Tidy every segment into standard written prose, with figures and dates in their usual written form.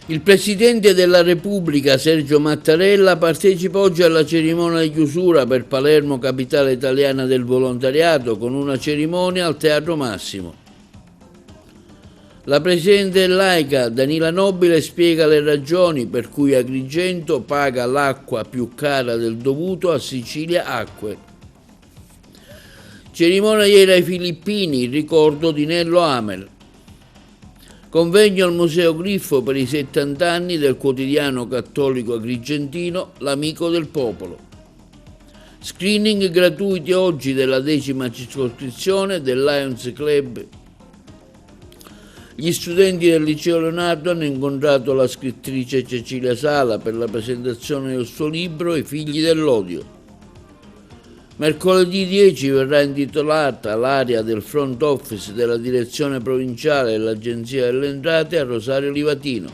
Il Presidente della Repubblica, Sergio Mattarella, partecipa oggi alla cerimonia di chiusura per Palermo, capitale italiana del volontariato, con una cerimonia al Teatro Massimo. La Presidente dell'AICA, Danila Nobile, spiega le ragioni per cui Agrigento paga l'acqua più cara del dovuto a Sicilia Acque. Cerimonia ieri ai Filippini, in ricordo di Nello Amel. Convegno al Museo Griffo per i 70 anni del quotidiano cattolico agrigentino L'Amico del Popolo. Screening gratuiti oggi della 10ª circoscrizione del Lions Club. Gli studenti del Liceo Leonardo hanno incontrato la scrittrice Cecilia Sala per la presentazione del suo libro I figli dell'odio. Mercoledì 10 verrà intitolata l'area del front office della direzione provinciale dell'Agenzia delle Entrate a Rosario Livatino.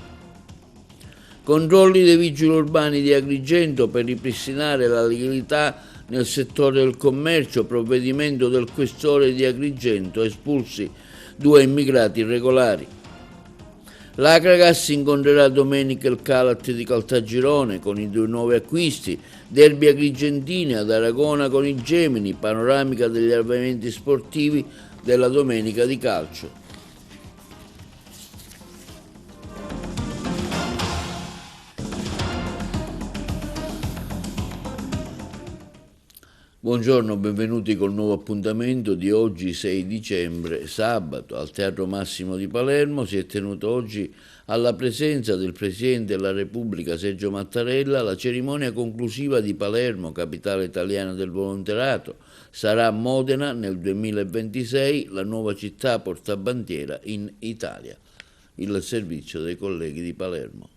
Controlli dei vigili urbani di Agrigento per ripristinare la legalità nel settore del commercio, provvedimento del questore di Agrigento, espulsi 2 immigrati irregolari. L'Agragas incontrerà domenica il Calat di Caltagirone con i 2 nuovi acquisti, derby agrigentini ad Aragona con i Gemini, panoramica degli avvenimenti sportivi della domenica di calcio. Buongiorno, benvenuti col nuovo appuntamento di oggi 6 dicembre, sabato, al Teatro Massimo di Palermo. Si è tenuto oggi alla presenza del Presidente della Repubblica Sergio Mattarella la cerimonia conclusiva di Palermo, capitale italiana del volontariato. Sarà Modena nel 2026 la nuova città portabandiera in Italia. Il servizio dei colleghi di Palermo.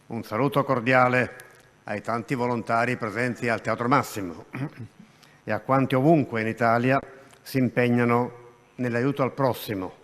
Un saluto cordiale ai tanti volontari presenti al Teatro Massimo e a quanti ovunque in Italia si impegnano nell'aiuto al prossimo.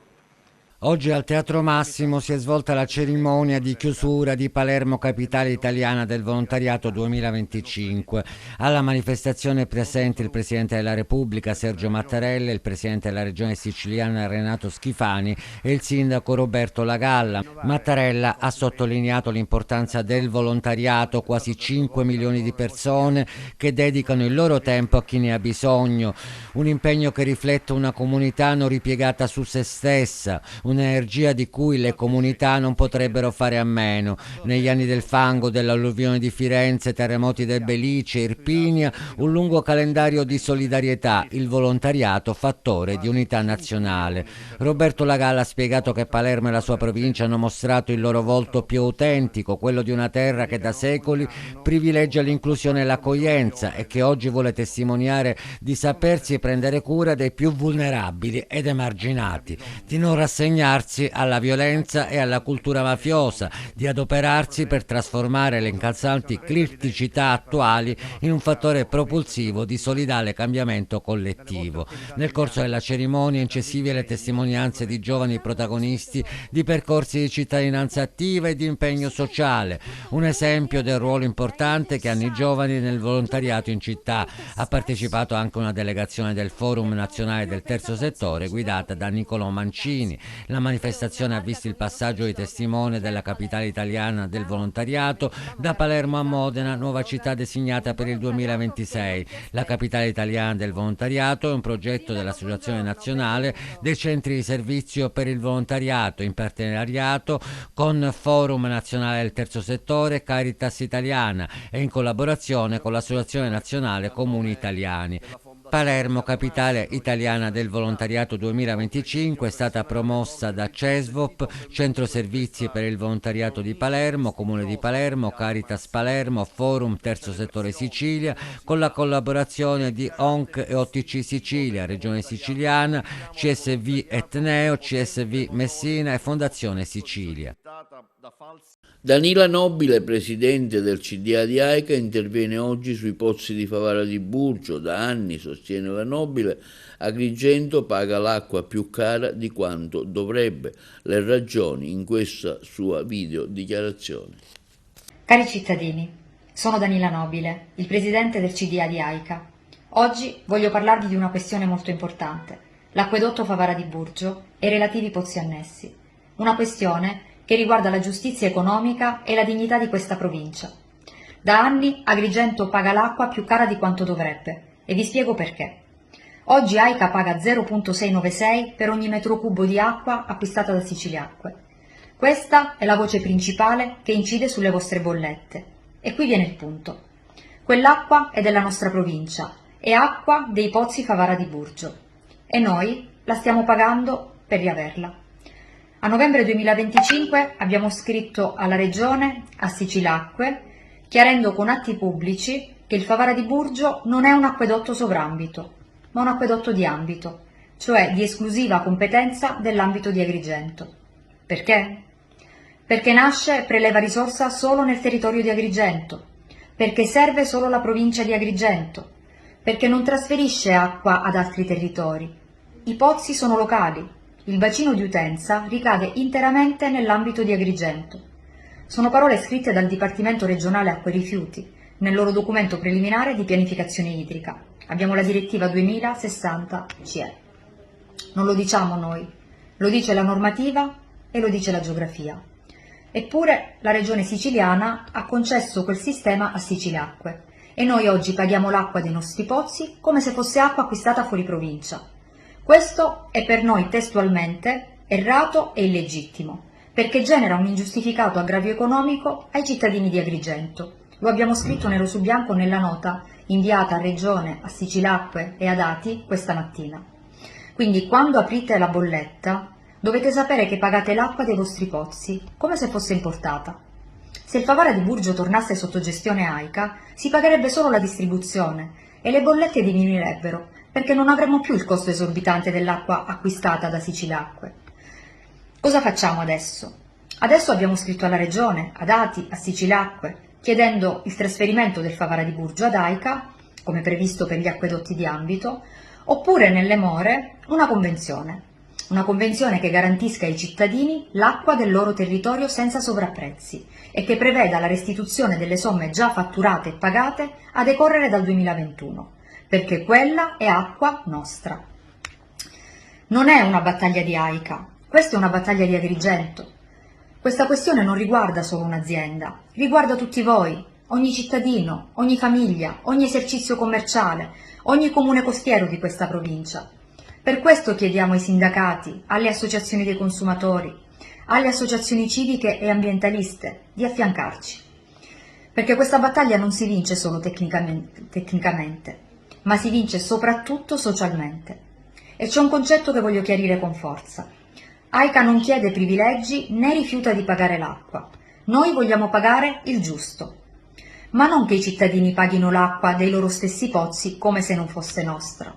Oggi al Teatro Massimo si è svolta la cerimonia di chiusura di Palermo, capitale italiana del volontariato 2025. Alla manifestazione presente il Presidente della Repubblica Sergio Mattarella, il Presidente della Regione Siciliana Renato Schifani e il Sindaco Roberto Lagalla. Mattarella ha sottolineato l'importanza del volontariato, quasi 5 milioni di persone che dedicano il loro tempo a chi ne ha bisogno, un impegno che riflette una comunità non ripiegata su se stessa, un'energia di cui le comunità non potrebbero fare a meno. Negli anni del fango, dell'alluvione di Firenze, terremoti del Belice, Irpinia, un lungo calendario di solidarietà, il volontariato fattore di unità nazionale. Roberto Lagalla ha spiegato che Palermo e la sua provincia hanno mostrato il loro volto più autentico, quello di una terra che da secoli privilegia l'inclusione e l'accoglienza e che oggi vuole testimoniare di sapersi prendere cura dei più vulnerabili ed emarginati, di non rassegnarsi alla violenza e alla cultura mafiosa, di adoperarsi per trasformare le incalzanti criticità attuali in un fattore propulsivo di solidale cambiamento collettivo. Nel corso della cerimonia incisive le testimonianze di giovani protagonisti di percorsi di cittadinanza attiva e di impegno sociale, un esempio del ruolo importante che hanno i giovani nel volontariato in città. Ha partecipato anche una delegazione del Forum Nazionale del Terzo Settore guidata da Niccolò Mancini. La manifestazione ha visto il passaggio di testimone della capitale italiana del volontariato da Palermo a Modena, nuova città designata per il 2026. La capitale italiana del volontariato è un progetto dell'Associazione Nazionale dei Centri di Servizio per il Volontariato in partenariato con Forum Nazionale del Terzo Settore, Caritas Italiana e in collaborazione con l'Associazione Nazionale Comuni Italiani. Palermo, capitale italiana del volontariato 2025, è stata promossa da CESVOP, Centro Servizi per il Volontariato di Palermo, Comune di Palermo, Caritas Palermo, Forum Terzo Settore Sicilia, con la collaborazione di ONC e OTC Sicilia, Regione Siciliana, CSV Etneo, CSV Messina e Fondazione Sicilia. Danila Nobile, presidente del CDA di AICA, interviene oggi sui pozzi di Favara di Burgio. Da anni, sostiene la Nobile, Agrigento paga l'acqua più cara di quanto dovrebbe. Le ragioni in questa sua video dichiarazione. Cari cittadini, sono Danila Nobile, il presidente del CDA di AICA. Oggi voglio parlarvi di una questione molto importante, l'acquedotto Favara di Burgio e i relativi pozzi annessi. Una questione che riguarda la giustizia economica e la dignità di questa provincia. Da anni Agrigento paga l'acqua più cara di quanto dovrebbe e vi spiego perché. Oggi AICA paga 0,696 per ogni metro cubo di acqua acquistata da Siciliacque. Questa è la voce principale che incide sulle vostre bollette. E qui viene il punto. Quell'acqua è della nostra provincia, è acqua dei pozzi Favara di Burgio. E noi la stiamo pagando per riaverla. A novembre 2025 abbiamo scritto alla Regione, a Siciliacque, chiarendo con atti pubblici che il Favara di Burgio non è un acquedotto sovrambito, ma un acquedotto di ambito, cioè di esclusiva competenza dell'ambito di Agrigento. Perché? Perché nasce e preleva risorsa solo nel territorio di Agrigento, perché serve solo la provincia di Agrigento, perché non trasferisce acqua ad altri territori. I pozzi sono locali, il bacino di utenza ricade interamente nell'ambito di Agrigento. Sono parole scritte dal Dipartimento regionale Acque e Rifiuti, nel loro documento preliminare di pianificazione idrica. Abbiamo la direttiva 2060 CE. Non lo diciamo noi, lo dice la normativa e lo dice la geografia. Eppure la regione siciliana ha concesso quel sistema a Siciliacque e noi oggi paghiamo l'acqua dei nostri pozzi come se fosse acqua acquistata fuori provincia. Questo è per noi testualmente errato e illegittimo, perché genera un ingiustificato aggravio economico ai cittadini di Agrigento. Lo abbiamo scritto nero su bianco nella nota inviata a Regione, a Siciliacque e ad ATI questa mattina. Quindi quando aprite la bolletta dovete sapere che pagate l'acqua dei vostri pozzi, come se fosse importata. Se il Favara di Burgio tornasse sotto gestione AICA, si pagherebbe solo la distribuzione e le bollette diminuirebbero, perché non avremmo più il costo esorbitante dell'acqua acquistata da Siciliacque. Cosa facciamo adesso? Adesso abbiamo scritto alla Regione, ad ATI, a Siciliacque, chiedendo il trasferimento del Favara di Burgio ad AICA, come previsto per gli acquedotti di ambito, oppure nelle more una convenzione che garantisca ai cittadini l'acqua del loro territorio senza sovrapprezzi e che preveda la restituzione delle somme già fatturate e pagate a decorrere dal 2021, perché quella è acqua nostra. Non è una battaglia di AICA, questa è una battaglia di Agrigento. Questa questione non riguarda solo un'azienda, riguarda tutti voi, ogni cittadino, ogni famiglia, ogni esercizio commerciale, ogni comune costiero di questa provincia. Per questo chiediamo ai sindacati, alle associazioni dei consumatori, alle associazioni civiche e ambientaliste di affiancarci. Perché questa battaglia non si vince solo tecnicamente, ma si vince soprattutto socialmente. E c'è un concetto che voglio chiarire con forza. AICA non chiede privilegi né rifiuta di pagare l'acqua. Noi vogliamo pagare il giusto. Ma non che i cittadini paghino l'acqua dei loro stessi pozzi come se non fosse nostra.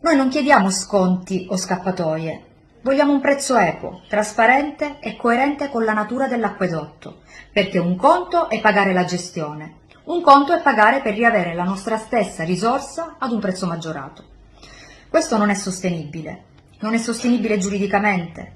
Noi non chiediamo sconti o scappatoie, vogliamo un prezzo equo, trasparente e coerente con la natura dell'acquedotto, perché un conto è pagare la gestione, un conto è pagare per riavere la nostra stessa risorsa ad un prezzo maggiorato. Questo non è sostenibile giuridicamente,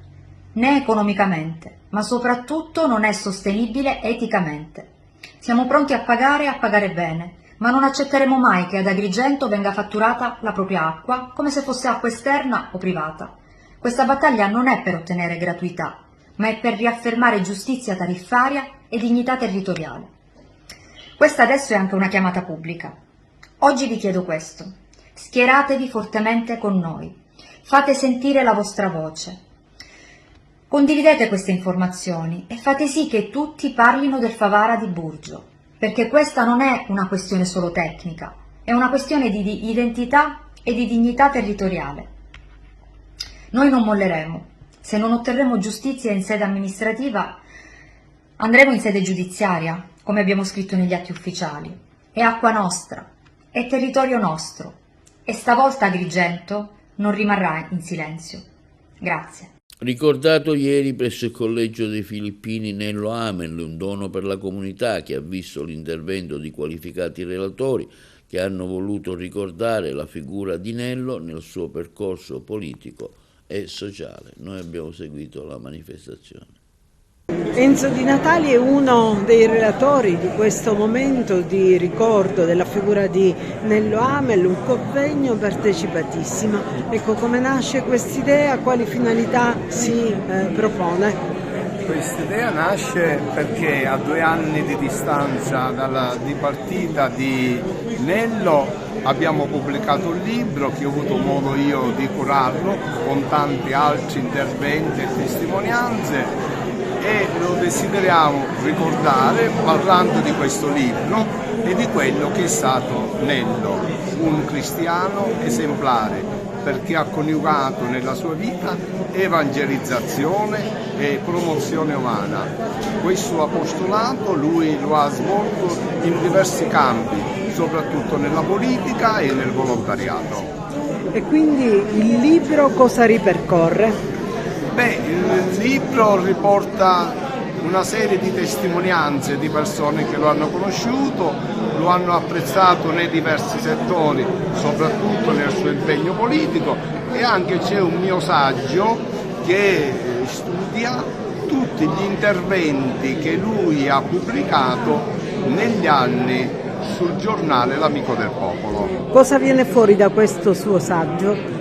né economicamente, ma soprattutto non è sostenibile eticamente. Siamo pronti a pagare bene, ma non accetteremo mai che ad Agrigento venga fatturata la propria acqua come se fosse acqua esterna o privata. Questa battaglia non è per ottenere gratuità, ma è per riaffermare giustizia tariffaria e dignità territoriale. Questa adesso è anche una chiamata pubblica. Oggi vi chiedo questo: schieratevi fortemente con noi, fate sentire la vostra voce. Condividete queste informazioni e fate sì che tutti parlino del Favara di Burgio, perché questa non è una questione solo tecnica, è una questione di identità e di dignità territoriale. Noi non molleremo. Se non otterremo giustizia in sede amministrativa, andremo in sede giudiziaria, come abbiamo scritto negli atti ufficiali. È acqua nostra, è territorio nostro, e stavolta Agrigento non rimarrà in silenzio. Grazie. Ricordato ieri presso il Collegio dei Filippini Nello Amel, un dono per la comunità che ha visto l'intervento di qualificati relatori che hanno voluto ricordare la figura di Nello nel suo percorso politico e sociale. Noi abbiamo seguito la manifestazione. Enzo Di Natali è uno dei relatori di questo momento di ricordo della figura di Nello Amel, un convegno partecipatissimo. Ecco, come nasce quest'idea, quali finalità si propone? Questa idea nasce perché a 2 anni di distanza dalla dipartita di Nello abbiamo pubblicato un libro che ho avuto modo io di curarlo con tanti altri interventi e testimonianze, e lo desideriamo ricordare parlando di questo libro e di quello che è stato Nello, un cristiano esemplare, perché ha coniugato nella sua vita evangelizzazione e promozione umana. Questo apostolato lui lo ha svolto in diversi campi, soprattutto nella politica e nel volontariato. E quindi il libro cosa ripercorre? Il libro riporta una serie di testimonianze di persone che lo hanno conosciuto, lo hanno apprezzato nei diversi settori, soprattutto nel suo impegno politico, e anche c'è un mio saggio che studia tutti gli interventi che lui ha pubblicato negli anni sul giornale L'Amico del Popolo. Cosa viene fuori da questo suo saggio?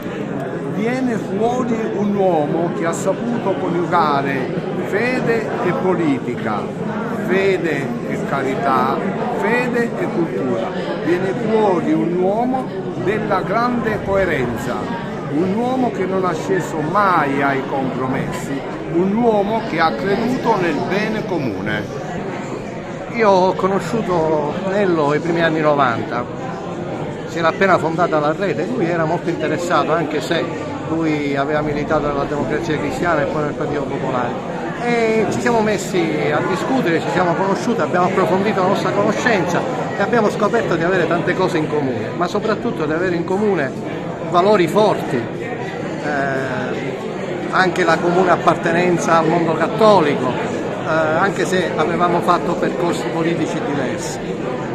Viene fuori un uomo che ha saputo coniugare fede e politica, fede e carità, fede e cultura. Viene fuori un uomo della grande coerenza, un uomo che non ha sceso mai ai compromessi, un uomo che ha creduto nel bene comune. Io ho conosciuto Nello ai primi anni 90, si era appena fondata la rete, lui era molto interessato, anche se lui aveva militato nella Democrazia Cristiana e poi nel Partito Popolare. E ci siamo messi a discutere, ci siamo conosciuti, abbiamo approfondito la nostra conoscenza e abbiamo scoperto di avere tante cose in comune, ma soprattutto di avere in comune valori forti, anche la comune appartenenza al mondo cattolico, anche se avevamo fatto percorsi politici diversi.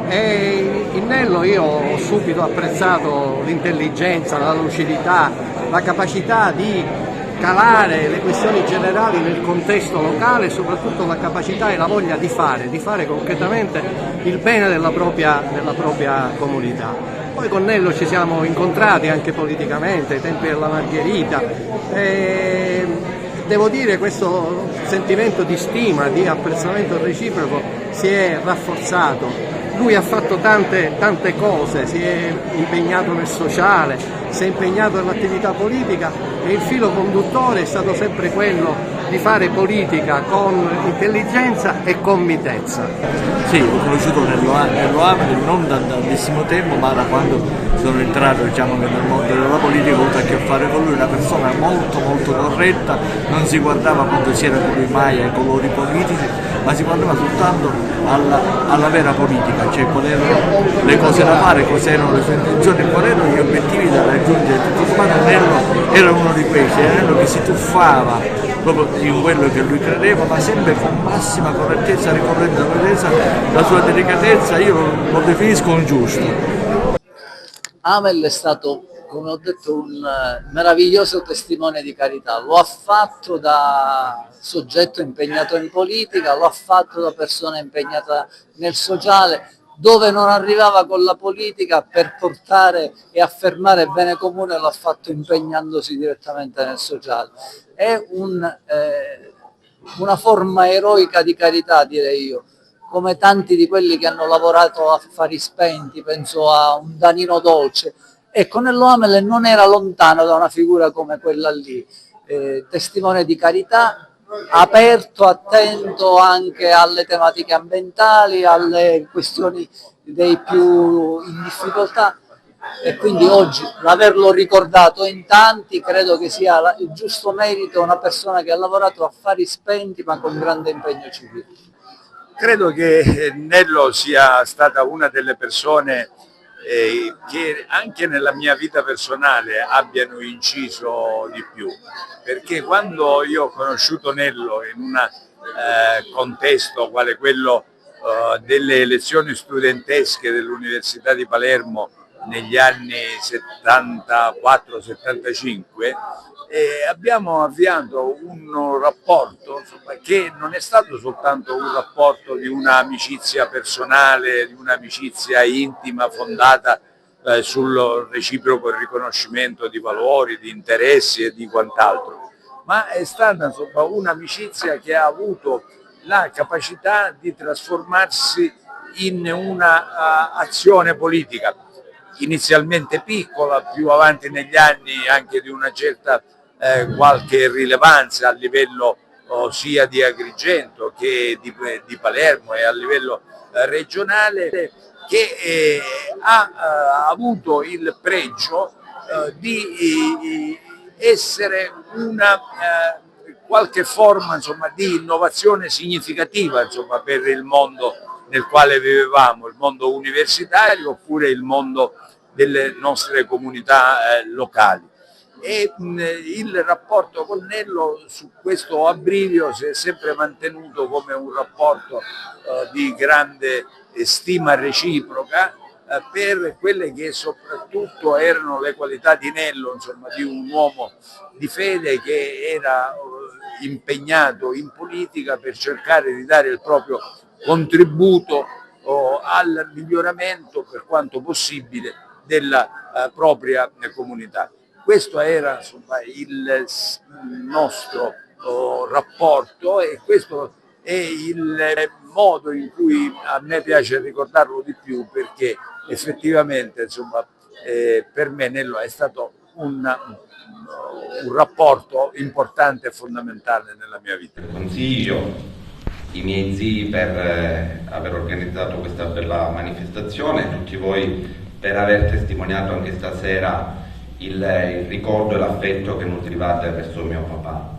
E in Nello io ho subito apprezzato l'intelligenza, la lucidità, la capacità di calare le questioni generali nel contesto locale e soprattutto la capacità e la voglia di fare concretamente il bene della propria comunità. Poi con Nello ci siamo incontrati anche politicamente ai tempi della Margherita e devo dire questo sentimento di stima, di apprezzamento reciproco si è rafforzato. Lui ha fatto tante cose, si è impegnato nel sociale, si è impegnato nell'attività politica e il filo conduttore è stato sempre quello di fare politica con intelligenza e con mitezza. Sì, ho conosciuto Nello Amel non da tantissimo tempo, ma da quando sono entrato nel mondo della politica ho avuto a che fare con lui, una persona molto corretta, non si guardava quando si era con lui mai ai colori politici, ma si guardava soltanto alla vera politica, cioè quali erano le cose da fare, quali erano le sue intenzioni, quali erano gli obiettivi da raggiungere. Tutto sommato Nello era uno di questi, era Nello che si tuffava proprio in quello che lui credeva, ma sempre con massima correttezza, ricorrendo la sua delicatezza. Io lo definisco un giusto. Amel è stato, come ho detto, un meraviglioso testimone di carità. Lo ha fatto da soggetto impegnato in politica, lo ha fatto da persona impegnata nel sociale, dove non arrivava con la politica per portare e affermare il bene comune lo ha fatto impegnandosi direttamente nel sociale. È una forma eroica di carità, direi io, come tanti di quelli che hanno lavorato a affari spenti, penso a un Danilo Dolce. Ecco, Nello Amel non era lontano da una figura come quella lì, testimone di carità, aperto, attento anche alle tematiche ambientali, alle questioni dei più in difficoltà, e quindi oggi l'averlo ricordato in tanti credo che sia il giusto merito, una persona che ha lavorato a affari spenti ma con grande impegno civile. Credo che Nello sia stata una delle persone che anche nella mia vita personale abbiano inciso di più, perché quando io ho conosciuto Nello in un contesto quale quello delle elezioni studentesche dell'Università di Palermo negli anni 74-75, abbiamo avviato un rapporto che non è stato soltanto un rapporto di un'amicizia personale, di un'amicizia intima fondata sul reciproco riconoscimento di valori, di interessi e di quant'altro, ma è stata insomma un'amicizia che ha avuto la capacità di trasformarsi in una azione politica, inizialmente piccola, più avanti negli anni anche di una certa qualche rilevanza a livello sia di Agrigento che di Palermo e a livello regionale, che ha avuto il pregio di essere una qualche forma insomma, di innovazione significativa insomma, per il mondo nel quale vivevamo, il mondo universitario oppure il mondo delle nostre comunità locali. E il rapporto con Nello su questo abbrivio si è sempre mantenuto come un rapporto di grande stima reciproca per quelle che soprattutto erano le qualità di Nello, insomma, di un uomo di fede che era impegnato in politica per cercare di dare il proprio contributo al miglioramento per quanto possibile della propria comunità. Questo era insomma, il nostro rapporto e questo è il modo in cui a me piace ricordarlo di più, perché effettivamente insomma, per me Nello è stato un rapporto importante e fondamentale nella mia vita. Consiglio i miei zii per aver organizzato questa bella manifestazione, tutti voi per aver testimoniato anche stasera il ricordo e l'affetto che nutrivate verso mio papà.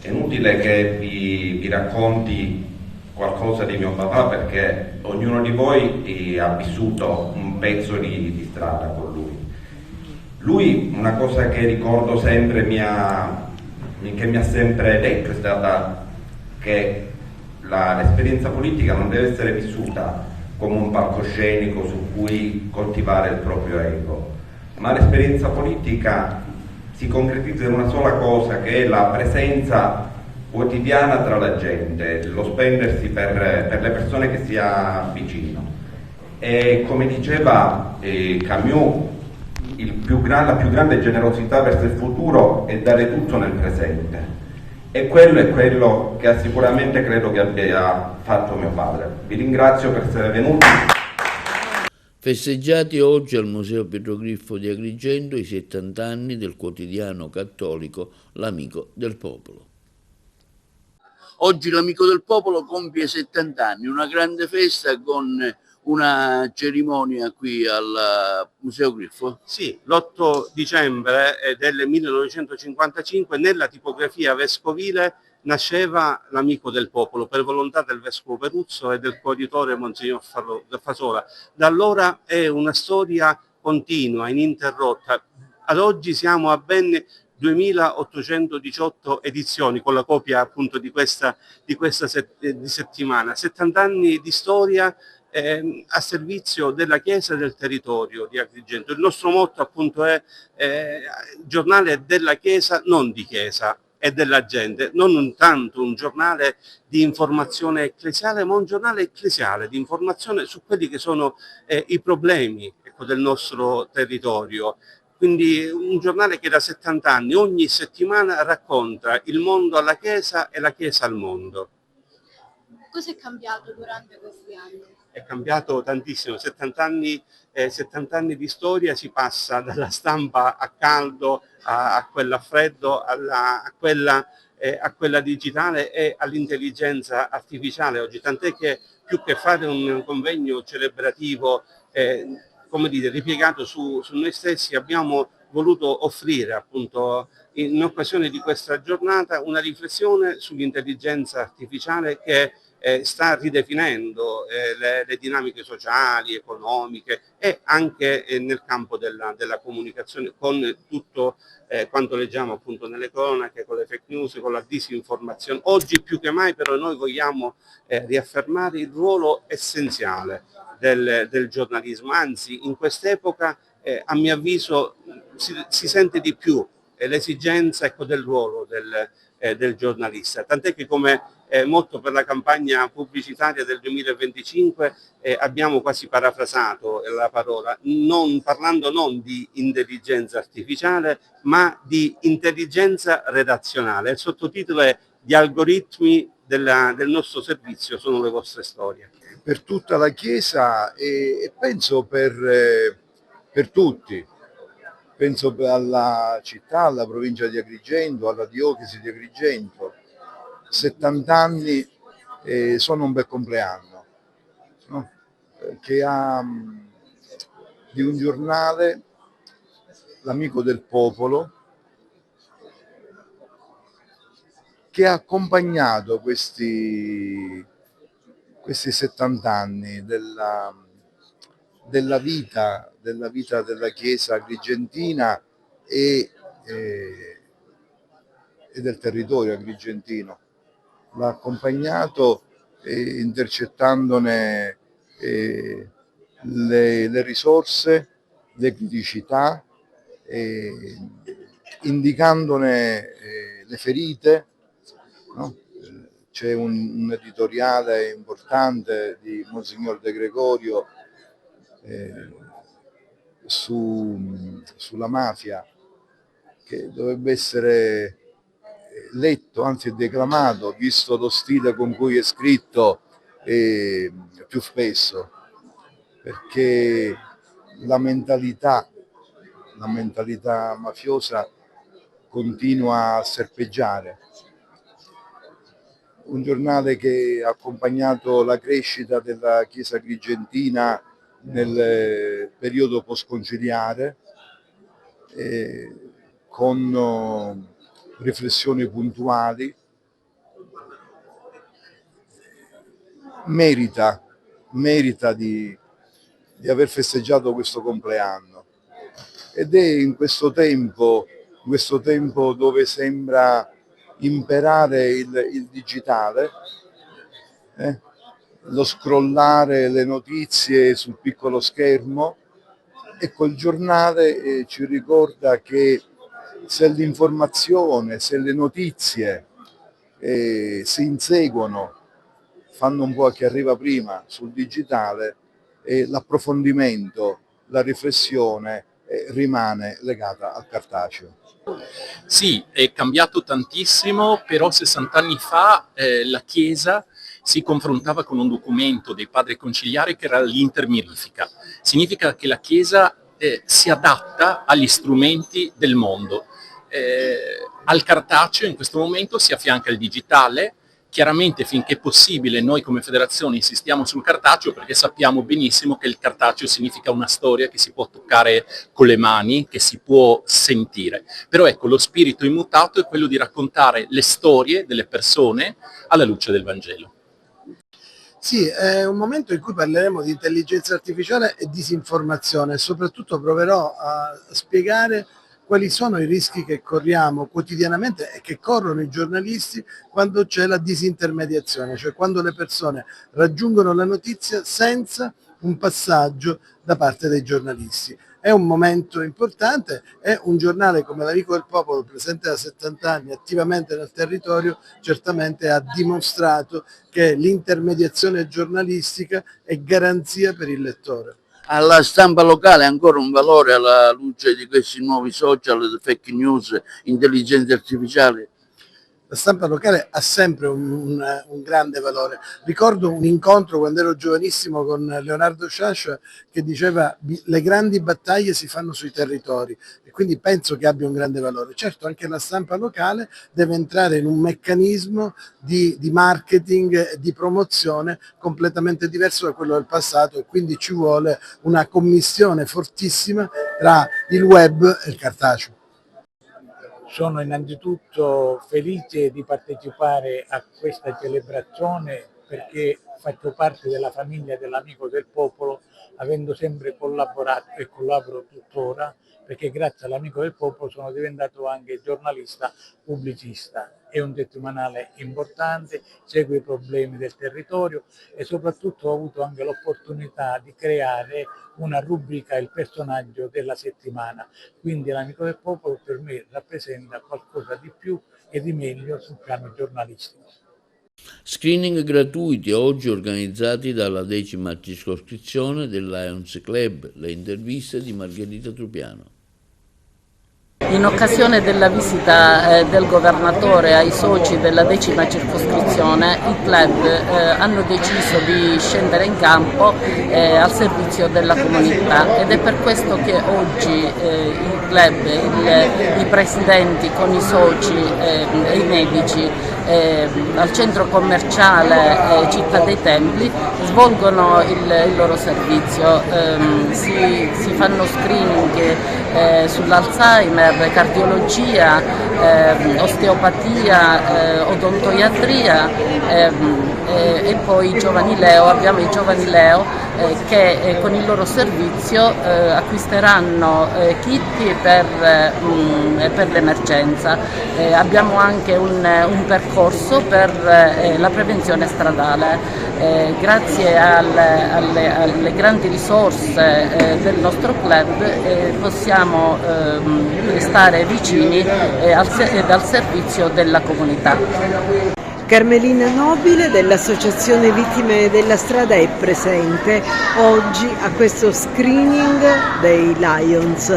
È inutile che vi racconti qualcosa di mio papà, perché ognuno di voi ha vissuto un pezzo di strada con lui. Lui, una cosa che ricordo sempre, che mi ha sempre detto, è stata che l'esperienza politica non deve essere vissuta come un palcoscenico su cui coltivare il proprio ego, ma l'esperienza politica si concretizza in una sola cosa, che è la presenza quotidiana tra la gente, lo spendersi per le persone che si ha vicino. E come diceva Camus, la più grande generosità verso il futuro è dare tutto nel presente. E quello è quello che sicuramente credo che abbia fatto mio padre. Vi ringrazio per essere venuti. Festeggiati oggi al Museo Petrogriffo di Agrigento i 70 anni del quotidiano cattolico L'Amico del Popolo. Oggi L'Amico del Popolo compie 70 anni, una grande festa con una cerimonia qui al Museo Griffo? Sì, l'8 dicembre del 1955 nella tipografia vescovile nasceva L'Amico del Popolo per volontà del Vescovo Peruzzo e del coeditore Monsignor Fasola. Da allora è una storia continua, ininterrotta. Ad oggi siamo a ben 2818 edizioni con la copia appunto di questa settimana. 70 anni di storia a servizio della Chiesa e del territorio di Agrigento. Il nostro motto appunto è giornale della Chiesa, non di Chiesa, e della gente, non tanto un giornale di informazione ecclesiale, ma un giornale ecclesiale di informazione su quelli che sono i problemi del nostro territorio. Quindi un giornale che da 70 anni, ogni settimana, racconta il mondo alla Chiesa e la Chiesa al mondo. Cosa è cambiato durante questi anni? È cambiato tantissimo, 70 anni di storia, si passa dalla stampa a caldo a quella a freddo, a quella digitale e all'intelligenza artificiale oggi, tant'è che più che fare un convegno celebrativo come dire, ripiegato su noi stessi, abbiamo voluto offrire appunto in occasione di questa giornata una riflessione sull'intelligenza artificiale che sta ridefinendo le dinamiche sociali, economiche e anche nel campo della comunicazione, con tutto quanto leggiamo appunto nelle cronache, con le fake news, con la disinformazione. Oggi più che mai però noi vogliamo riaffermare il ruolo essenziale del giornalismo, anzi in quest'epoca a mio avviso si sente di più l'esigenza del ruolo del giornalista, tant'è che come molto per la campagna pubblicitaria del 2025 abbiamo quasi parafrasato la parola, parlando non di intelligenza artificiale ma di intelligenza redazionale. Il sottotitolo è "Gli algoritmi del nostro servizio sono le vostre storie". Per tutta la Chiesa e penso per tutti. Penso alla città, alla provincia di Agrigento, alla diocesi di Agrigento. 70 anni sono un bel compleanno, no? Che ha di un giornale, l'Amico del Popolo, che ha accompagnato questi 70 anni della vita della Chiesa agrigentina e del territorio agrigentino. L'ha accompagnato intercettandone le risorse, le criticità, indicandone le ferite, no? C'è un editoriale importante di Monsignor De Gregorio sulla mafia, che dovrebbe essere letto, anzi declamato, visto lo stile con cui è scritto più spesso, perché la mentalità mafiosa continua a serpeggiare. Un giornale che ha accompagnato la crescita della Chiesa agrigentina nel periodo postconciliare, con riflessioni puntuali. Merita di aver festeggiato questo compleanno, ed è in questo tempo dove sembra imperare il digitale, lo scrollare le notizie sul piccolo schermo. Ecco, il giornale ci ricorda che se l'informazione, se le notizie si inseguono, fanno un po' a chi arriva prima sul digitale, l'approfondimento, la riflessione rimane legata al cartaceo. Sì, è cambiato tantissimo, però 60 anni fa la Chiesa si confrontava con un documento dei padri conciliari che era l'Inter Mirifica. Significa che la Chiesa si adatta agli strumenti del mondo. Al cartaceo in questo momento si affianca il digitale. Chiaramente finché possibile noi come federazione insistiamo sul cartaceo, perché sappiamo benissimo che il cartaceo significa una storia che si può toccare con le mani, che si può sentire. Però ecco, lo spirito immutato è quello di raccontare le storie delle persone alla luce del Vangelo. Sì, è un momento in cui parleremo di intelligenza artificiale e disinformazione, e soprattutto proverò a spiegare quali sono i rischi che corriamo quotidianamente e che corrono i giornalisti quando c'è la disintermediazione, cioè quando le persone raggiungono la notizia senza un passaggio da parte dei giornalisti. È un momento importante, è un giornale come l'Amico del Popolo, presente da 70 anni attivamente nel territorio, certamente ha dimostrato che l'intermediazione giornalistica è garanzia per il lettore. Alla stampa locale ancora un valore alla luce di questi nuovi social, fake news, intelligenza artificiale? La stampa locale ha sempre un grande valore. Ricordo un incontro quando ero giovanissimo con Leonardo Sciascia che diceva le grandi battaglie si fanno sui territori, e quindi penso che abbia un grande valore. Certo, anche la stampa locale deve entrare in un meccanismo di marketing e di promozione completamente diverso da quello del passato, e quindi ci vuole una commistione fortissima tra il web e il cartaceo. Sono innanzitutto felice di partecipare a questa celebrazione perché faccio parte della famiglia dell'Amico del Popolo, avendo sempre collaborato e collaboro tuttora, perché grazie all'Amico del Popolo sono diventato anche giornalista pubblicista. È un settimanale importante, segue i problemi del territorio e soprattutto ho avuto anche l'opportunità di creare una rubrica Il personaggio della settimana. Quindi l'Amico del Popolo per me rappresenta qualcosa di più e di meglio sul piano giornalistico. Screening gratuiti oggi organizzati dalla 10ª circoscrizione del Lions Club, le interviste di Margherita Trupiano. In occasione della visita del governatore ai soci della 10ª circoscrizione, i club hanno deciso di scendere in campo al servizio della comunità, ed è per questo che oggi i club, i presidenti con i soci e i medici al centro commerciale Città dei Templi svolgono il loro servizio. Si fanno screening sull'Alzheimer, cardiologia, osteopatia, odontoiatria e poi Giovani Leo. Abbiamo i Giovani Leo che con il loro servizio acquisteranno kit per l'emergenza. Abbiamo anche un percorso per la prevenzione stradale. Grazie alle grandi risorse del nostro club possiamo stare vicini ed al servizio della comunità. Carmelina Nobile dell'Associazione Vittime della Strada è presente oggi a questo screening dei Lions.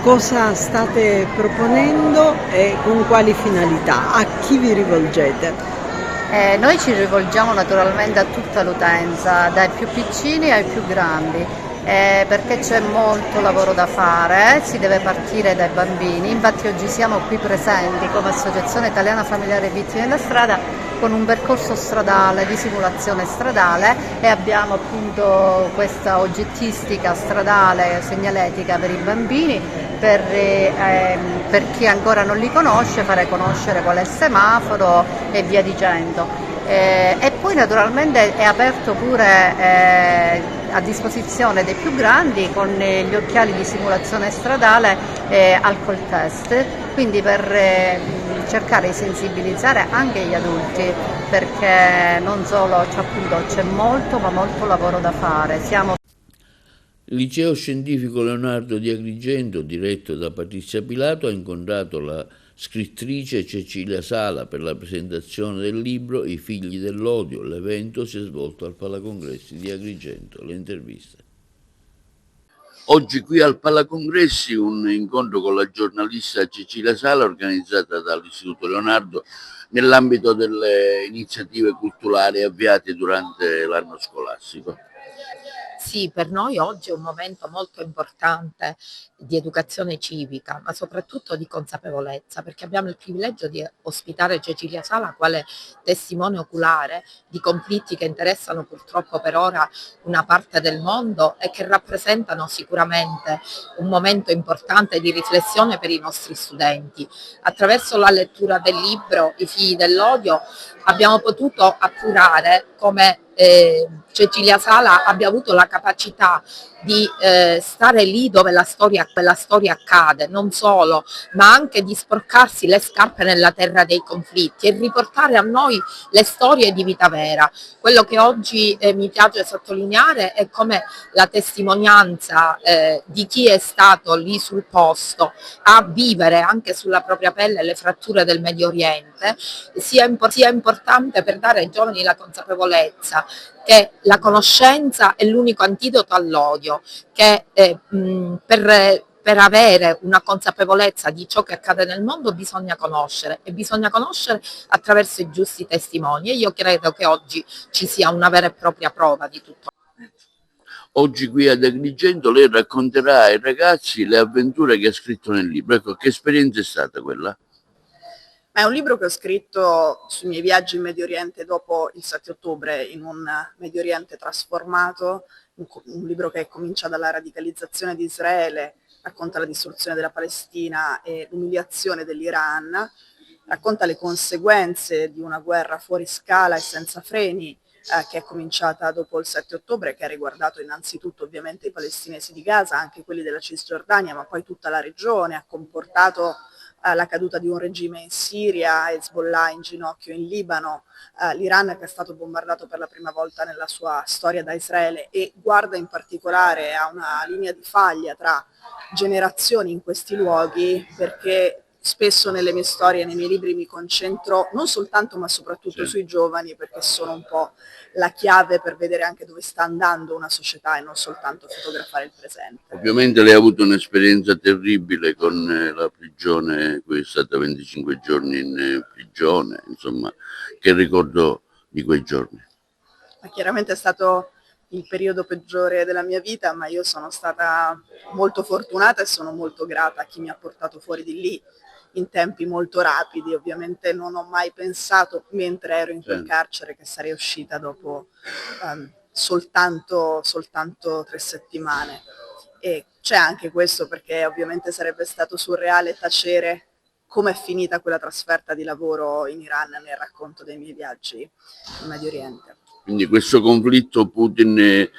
Cosa state proponendo e con quali finalità? A chi vi rivolgete? Noi ci rivolgiamo naturalmente a tutta l'utenza, dai più piccini ai più grandi, perché c'è molto lavoro da fare, si deve partire dai bambini. Infatti oggi siamo qui presenti come Associazione Italiana Familiare Vittime della Strada con un percorso stradale, di simulazione stradale, e abbiamo appunto questa oggettistica stradale segnaletica per i bambini, per chi ancora non li conosce, fare conoscere qual è il semaforo e via dicendo. E poi naturalmente è aperto pure a disposizione dei più grandi con gli occhiali di simulazione stradale alcol test, quindi per cercare di sensibilizzare anche gli adulti, perché non solo, c'è molto ma molto lavoro da fare. Il Liceo Scientifico Leonardo di Agrigento, diretto da Patrizia Pilato, ha incontrato la scrittrice Cecilia Sala per la presentazione del libro I figli dell'odio. L'evento si è svolto al Palacongressi di Agrigento. Le interviste. Oggi qui al Palacongressi un incontro con la giornalista Cecilia Sala organizzata dall'Istituto Leonardo nell'ambito delle iniziative culturali avviate durante l'anno scolastico. Sì, per noi oggi è un momento molto importante di educazione civica, ma soprattutto di consapevolezza, perché abbiamo il privilegio di ospitare Cecilia Sala quale testimone oculare di conflitti che interessano purtroppo per ora una parte del mondo e che rappresentano sicuramente un momento importante di riflessione per i nostri studenti. Attraverso la lettura del libro I figli dell'odio abbiamo potuto appurare come Cecilia Sala abbia avuto la capacità di stare lì dove la storia accade, non solo, ma anche di sporcarsi le scarpe nella terra dei conflitti e riportare a noi le storie di vita vera. Quello che oggi mi piace sottolineare è come la testimonianza di chi è stato lì sul posto a vivere anche sulla propria pelle le fratture del Medio Oriente sia importante per dare ai giovani la consapevolezza che la conoscenza è l'unico antidoto all'odio, che per avere una consapevolezza di ciò che accade nel mondo bisogna conoscere, e bisogna conoscere attraverso i giusti testimoni, e io credo che oggi ci sia una vera e propria prova di tutto. Oggi qui ad Agrigento lei racconterà ai ragazzi le avventure che ha scritto nel libro. Ecco, che esperienza è stata quella? È un libro che ho scritto sui miei viaggi in Medio Oriente dopo il 7 ottobre, in un Medio Oriente trasformato, un libro che comincia dalla radicalizzazione di Israele, racconta la distruzione della Palestina e l'umiliazione dell'Iran, racconta le conseguenze di una guerra fuori scala e senza freni che è cominciata dopo il 7 ottobre, che ha riguardato innanzitutto ovviamente i palestinesi di Gaza, anche quelli della Cisgiordania, ma poi tutta la regione, ha comportato la caduta di un regime in Siria, Hezbollah in ginocchio in Libano, l'Iran che è stato bombardato per la prima volta nella sua storia da Israele, e guarda in particolare a una linea di faglia tra generazioni in questi luoghi, perché spesso nelle mie storie, nei miei libri mi concentro non soltanto ma soprattutto sui giovani, perché sono un po' la chiave per vedere anche dove sta andando una società e non soltanto fotografare il presente. Ovviamente lei ha avuto un'esperienza terribile con la prigione, è stata 25 giorni in prigione, insomma, che ricordo di quei giorni? Ma chiaramente è stato il periodo peggiore della mia vita, ma io sono stata molto fortunata e sono molto grata a chi mi ha portato fuori di lì in tempi molto rapidi. Ovviamente non ho mai pensato, mentre ero in quel carcere, che sarei uscita dopo soltanto 3 settimane. E c'è anche questo, perché ovviamente sarebbe stato surreale tacere come è finita quella trasferta di lavoro in Iran nel racconto dei miei viaggi in Medio Oriente. Quindi questo conflitto Putin,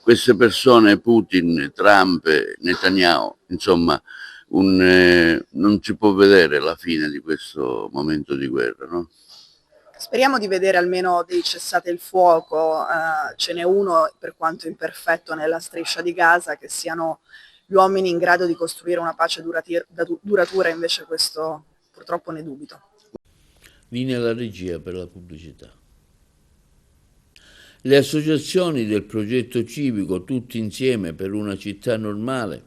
queste persone, Putin, Trump, Netanyahu, insomma, non si può vedere la fine di questo momento di guerra, no? Speriamo di vedere almeno dei cessate il fuoco, ce n'è uno, per quanto imperfetto, nella striscia di Gaza, che siano gli uomini in grado di costruire una pace duratura, invece questo purtroppo ne dubito. Linea alla regia per la pubblicità. Le associazioni del progetto civico Tutti Insieme per una città normale,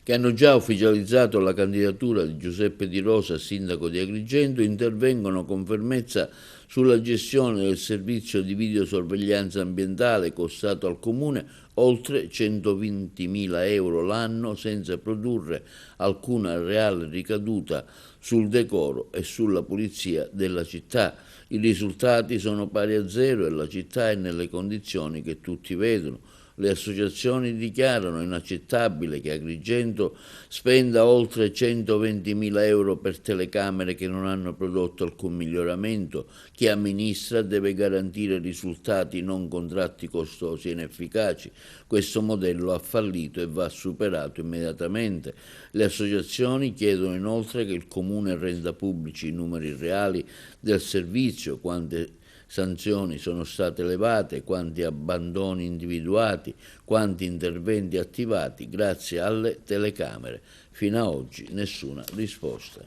che hanno già ufficializzato la candidatura di Giuseppe Di Rosa a sindaco di Agrigento, intervengono con fermezza sulla gestione del servizio di videosorveglianza ambientale costato al Comune oltre 120.000 euro l'anno, senza produrre alcuna reale ricaduta sul decoro e sulla pulizia della città. I risultati sono pari a zero e la città è nelle condizioni che tutti vedono. Le associazioni dichiarano inaccettabile che Agrigento spenda oltre 120.000 euro per telecamere che non hanno prodotto alcun miglioramento. Chi amministra deve garantire risultati, non contratti costosi e inefficaci. Questo modello ha fallito e va superato immediatamente. Le associazioni chiedono inoltre che il Comune renda pubblici i numeri reali del servizio, quante sanzioni sono state elevate, quanti abbandoni individuati, quanti interventi attivati grazie alle telecamere. Fino a oggi nessuna risposta.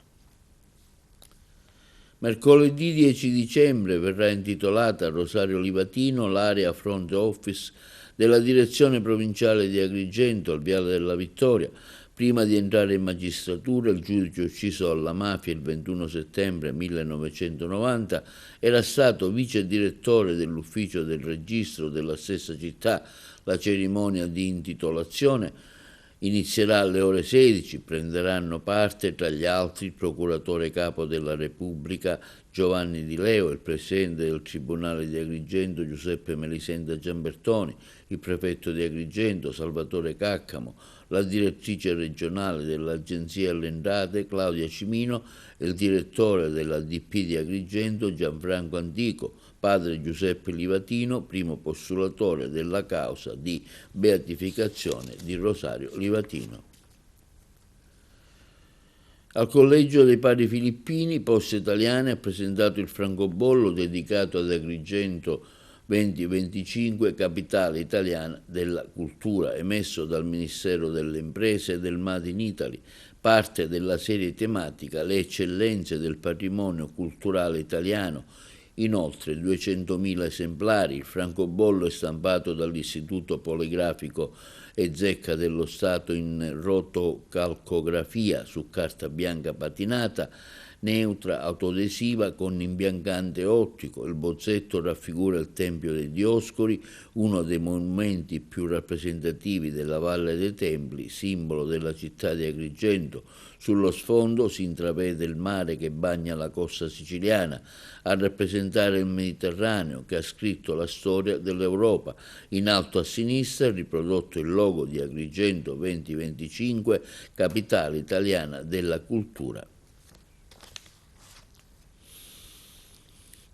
Mercoledì 10 dicembre verrà intitolata a Rosario Livatino l'area front office della direzione provinciale di Agrigento al Viale della Vittoria. Prima di entrare in magistratura, il giudice ucciso alla mafia il 21 settembre 1990 era stato vice direttore dell'ufficio del registro della stessa città. La cerimonia di intitolazione inizierà alle ore 16, prenderanno parte tra gli altri il procuratore capo della Repubblica Giovanni Di Leo, il presidente del Tribunale di Agrigento Giuseppe Melisenda Giambertoni, il prefetto di Agrigento Salvatore Caccamo, la direttrice regionale dell'Agenzia alle Entrate Claudia Cimino e il direttore della DP di Agrigento Gianfranco Antico, padre Giuseppe Livatino, primo postulatore della causa di beatificazione di Rosario Livatino. Al Collegio dei Padri Filippini, Poste Italiane ha presentato il francobollo dedicato ad Agrigento 2025, capitale italiana della cultura, emesso dal Ministero delle Imprese e del Made in Italy, parte della serie tematica Le eccellenze del patrimonio culturale italiano. In oltre 200.000 esemplari, il francobollo è stampato dall'Istituto Poligrafico e Zecca dello Stato in rotocalcografia su carta bianca patinata, neutra, autoadesiva con imbiancante ottico. Il bozzetto raffigura il Tempio dei Dioscuri, uno dei monumenti più rappresentativi della Valle dei Templi, simbolo della città di Agrigento. Sullo sfondo si intravede il mare che bagna la costa siciliana, a rappresentare il Mediterraneo che ha scritto la storia dell'Europa. In alto a sinistra è riprodotto il logo di Agrigento 2025, capitale italiana della cultura.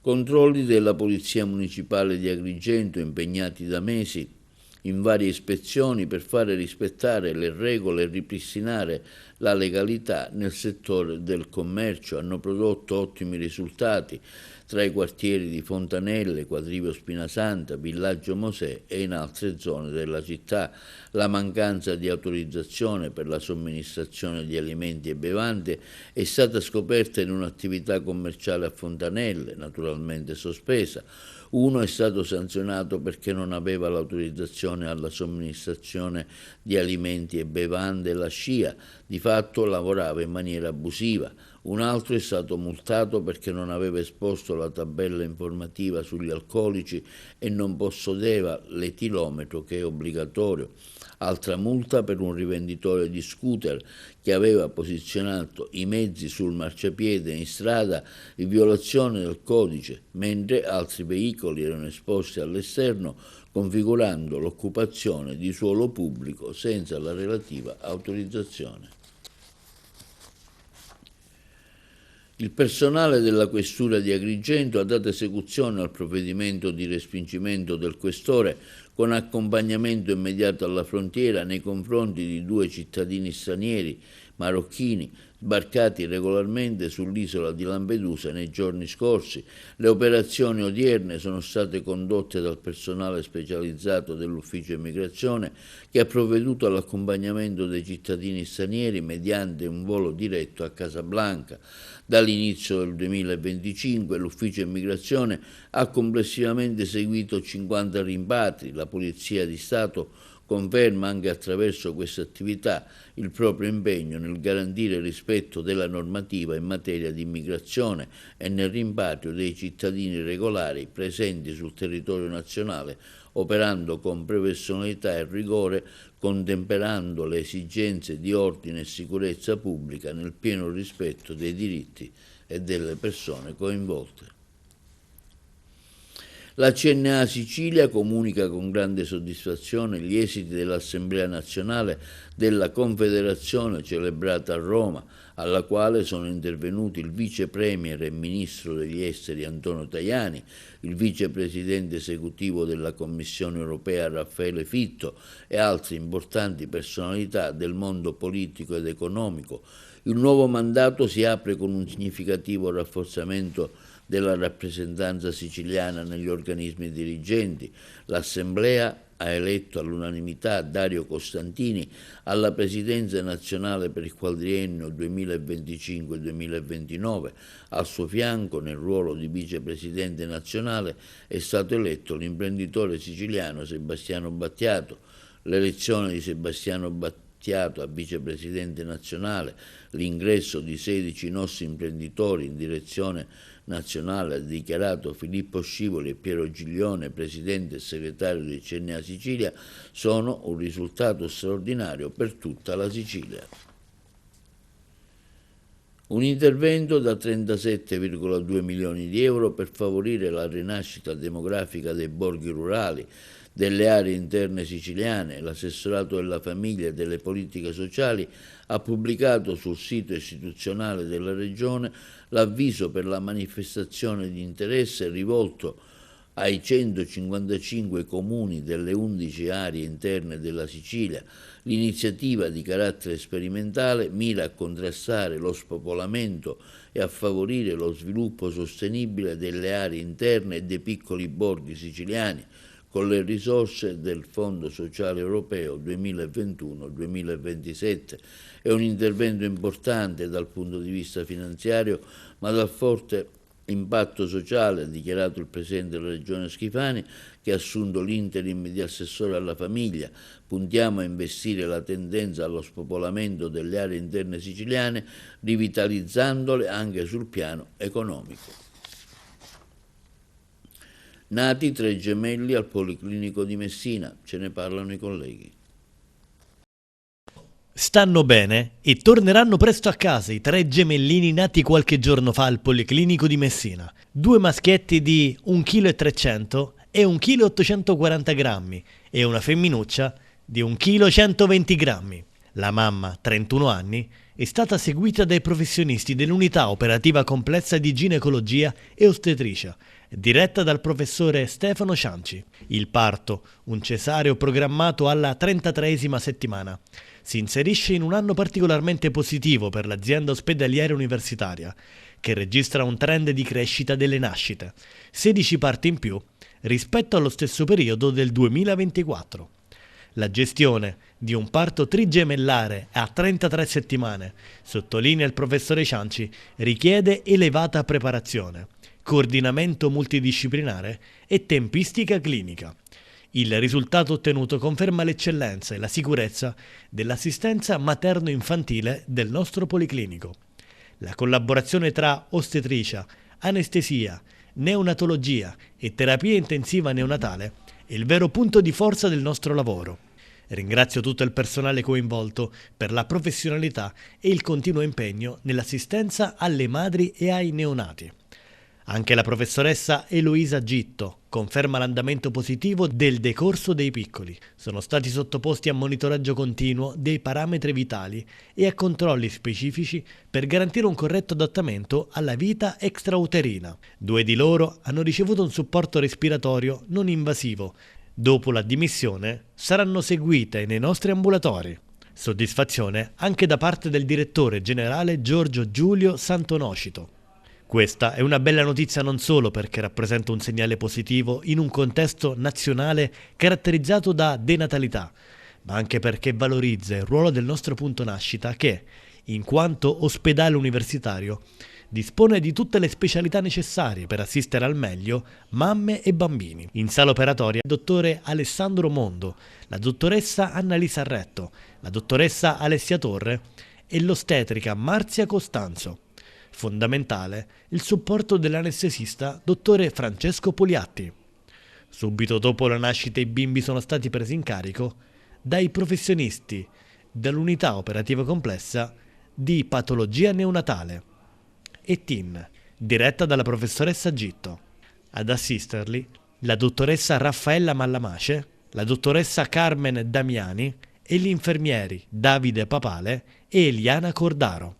Controlli della Polizia Municipale di Agrigento impegnati da mesi in varie ispezioni per fare rispettare le regole e ripristinare la legalità nel settore del commercio hanno prodotto ottimi risultati. tra i quartieri di Fontanelle, Quadrivio Spinasanta, Villaggio Mosè e in altre zone della città. La mancanza di autorizzazione per la somministrazione di alimenti e bevande è stata scoperta in un'attività commerciale a Fontanelle, naturalmente sospesa. Uno è stato sanzionato perché non aveva l'autorizzazione alla somministrazione di alimenti e bevande e la SCIA, di fatto lavorava in maniera abusiva. Un altro è stato multato perché non aveva esposto la tabella informativa sugli alcolici e non possedeva l'etilometro, che è obbligatorio. Altra multa per un rivenditore di scooter che aveva posizionato i mezzi sul marciapiede in strada in violazione del codice, mentre altri veicoli erano esposti all'esterno, configurando l'occupazione di suolo pubblico senza la relativa autorizzazione. Il personale della questura di Agrigento ha dato esecuzione al provvedimento di respingimento del questore con accompagnamento immediato alla frontiera nei confronti di 2 cittadini stranieri marocchini sbarcati regolarmente sull'isola di Lampedusa nei giorni scorsi. Le operazioni odierne sono state condotte dal personale specializzato dell'Ufficio Immigrazione, che ha provveduto all'accompagnamento dei cittadini stranieri mediante un volo diretto a Casablanca. Dall'inizio del 2025 l'Ufficio Immigrazione ha complessivamente eseguito 50 rimpatri. La Polizia di Stato conferma anche attraverso questa attività il proprio impegno nel garantire il rispetto della normativa in materia di immigrazione e nel rimpatrio dei cittadini regolari presenti sul territorio nazionale, operando con professionalità e rigore, contemperando le esigenze di ordine e sicurezza pubblica nel pieno rispetto dei diritti e delle persone coinvolte. La CNA Sicilia comunica con grande soddisfazione gli esiti dell'Assemblea Nazionale della Confederazione celebrata a Roma, alla quale sono intervenuti il Vice Premier e Ministro degli Esteri Antonio Tajani, il Vicepresidente esecutivo della Commissione Europea Raffaele Fitto e altre importanti personalità del mondo politico ed economico. Il nuovo mandato si apre con un significativo rafforzamento della rappresentanza siciliana negli organismi dirigenti. L'Assemblea ha eletto all'unanimità Dario Costantini alla Presidenza nazionale per il quadriennio 2025-2029. Al suo fianco, nel ruolo di Vicepresidente nazionale, è stato eletto l'imprenditore siciliano Sebastiano Battiato. L'elezione di Sebastiano Battiato a Vicepresidente nazionale, l'ingresso di 16 nostri imprenditori in direzione nazionale, ha dichiarato Filippo Scivoli e Piero Giglione, presidente e segretario di CNA Sicilia, sono un risultato straordinario per tutta la Sicilia. Un intervento da 37,2 milioni di euro per favorire la rinascita demografica dei borghi rurali, delle aree interne siciliane. L'assessorato della famiglia e delle politiche sociali ha pubblicato sul sito istituzionale della Regione l'avviso per la manifestazione di interesse rivolto ai 155 comuni delle 11 aree interne della Sicilia. L'iniziativa di carattere sperimentale mira a contrastare lo spopolamento e a favorire lo sviluppo sostenibile delle aree interne e dei piccoli borghi siciliani, con le risorse del Fondo Sociale Europeo 2021-2027. È un intervento importante dal punto di vista finanziario, ma dal forte impatto sociale, ha dichiarato il Presidente della Regione Schifani, che ha assunto l'interim di assessore alla famiglia. Puntiamo a investire la tendenza allo spopolamento delle aree interne siciliane, rivitalizzandole anche sul piano economico. Nati 3 gemelli al Policlinico di Messina, ce ne parlano i colleghi. Stanno bene e torneranno presto a casa i 3 gemellini nati qualche giorno fa al Policlinico di Messina. 2 maschietti di 1,3 kg e 1,840 kg e una femminuccia di 1,120 kg. La mamma, 31 anni, è stata seguita dai professionisti dell'unità operativa complessa di ginecologia e ostetricia, diretta dal professore Stefano Cianci. Il parto, un cesareo programmato alla 33esima settimana. si inserisce in un anno particolarmente positivo per l'azienda ospedaliera universitaria, che registra un trend di crescita delle nascite, 16 parti in più rispetto allo stesso periodo del 2024. La gestione di un parto trigemellare a 33 settimane, sottolinea il professore Cianci, richiede elevata preparazione, coordinamento multidisciplinare e tempistica clinica. Il risultato ottenuto conferma l'eccellenza e la sicurezza dell'assistenza materno-infantile del nostro policlinico. La collaborazione tra ostetricia, anestesia, neonatologia e terapia intensiva neonatale è il vero punto di forza del nostro lavoro. Ringrazio tutto il personale coinvolto per la professionalità e il continuo impegno nell'assistenza alle madri e ai neonati. Anche la professoressa Eloisa Gitto conferma l'andamento positivo del decorso dei piccoli. Sono stati sottoposti a monitoraggio continuo dei parametri vitali e a controlli specifici per garantire un corretto adattamento alla vita extrauterina. 2 di loro hanno ricevuto un supporto respiratorio non invasivo. Dopo la dimissione saranno seguite nei nostri ambulatori. Soddisfazione anche da parte del direttore generale Giorgio Giulio Santonocito. Questa è una bella notizia non solo perché rappresenta un segnale positivo in un contesto nazionale caratterizzato da denatalità, ma anche perché valorizza il ruolo del nostro punto nascita che, in quanto ospedale universitario, dispone di tutte le specialità necessarie per assistere al meglio mamme e bambini. In sala operatoria il dottore Alessandro Mondo, la dottoressa Annalisa Arretto, la dottoressa Alessia Torre e l'ostetrica Marzia Costanzo. Fondamentale il supporto dell'anestesista dottore Francesco Poliatti. Subito dopo la nascita i bimbi sono stati presi in carico dai professionisti dell'unità operativa complessa di patologia neonatale e TIN, diretta dalla professoressa Gitto. Ad assisterli la dottoressa Raffaella Mallamace, la dottoressa Carmen Damiani e gli infermieri Davide Papale e Eliana Cordaro.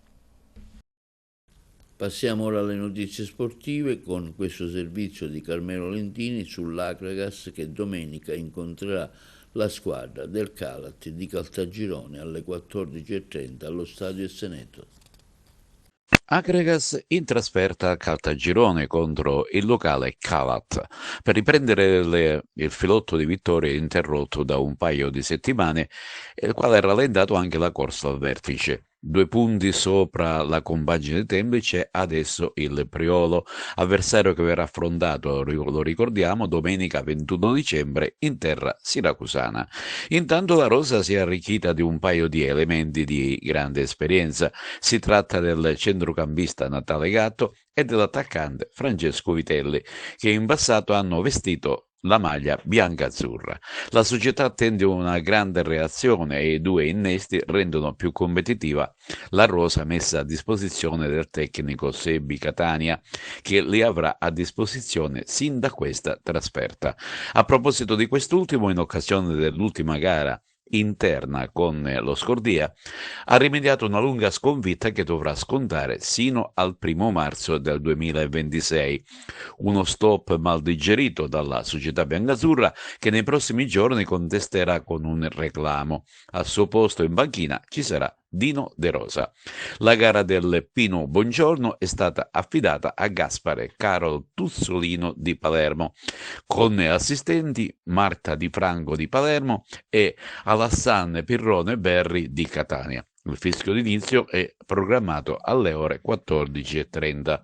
Passiamo ora alle notizie sportive con questo servizio di Carmelo Lentini sull'Akragas che domenica incontrerà la squadra del Calat di Caltagirone alle 14:30 allo stadio Esseneto. Akragas in trasferta a Caltagirone contro il locale Calat per riprendere il filotto di vittorie interrotto da un paio di settimane, il quale ha rallentato anche la corsa al vertice. 2 punti sopra la compagine Templice adesso il Priolo, avversario che verrà affrontato, lo ricordiamo, domenica 21 dicembre in terra siracusana. Intanto la rosa si è arricchita di un paio di elementi di grande esperienza. Si tratta del centrocampista Natale Gatto e dell'attaccante Francesco Vitelli, che in passato hanno vestito la maglia bianca-azzurra. La società attende una grande reazione e i 2 innesti rendono più competitiva la rosa messa a disposizione del tecnico Sebi Catania, che li avrà a disposizione sin da questa trasferta. A proposito di quest'ultimo, in occasione dell'ultima gara interna con lo Scordia, ha rimediato una lunga sconfitta che dovrà scontare sino al 1 marzo del 2026. Uno stop mal digerito dalla società biancazzurra che nei prossimi giorni contesterà con un reclamo. Al suo posto in banchina ci sarà Dino De Rosa. La gara del Pino Buongiorno è stata affidata a Gaspare Carol Tuzzolino di Palermo, con assistenti Marta Di Franco di Palermo e Alassane Pirrone Berri di Catania. Il fischio d'inizio è programmato alle ore 14:30.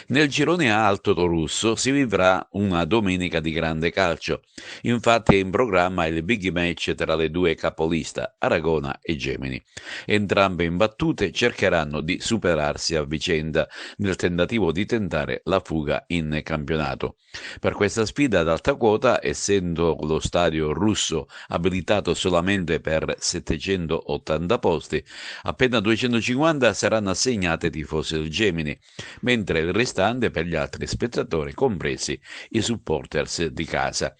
Nel girone alto russo si vivrà una domenica di grande calcio. Infatti è in programma il big match tra le 2 capolista, Aragona e Gemini. Entrambe imbattute cercheranno di superarsi a vicenda nel tentativo di tentare la fuga in campionato. Per questa sfida ad alta quota, essendo lo stadio russo abilitato solamente per 780 posti, appena 250 saranno assegnate ai tifosi del Gemini, mentre il restante per gli altri spettatori, compresi i supporters di casa.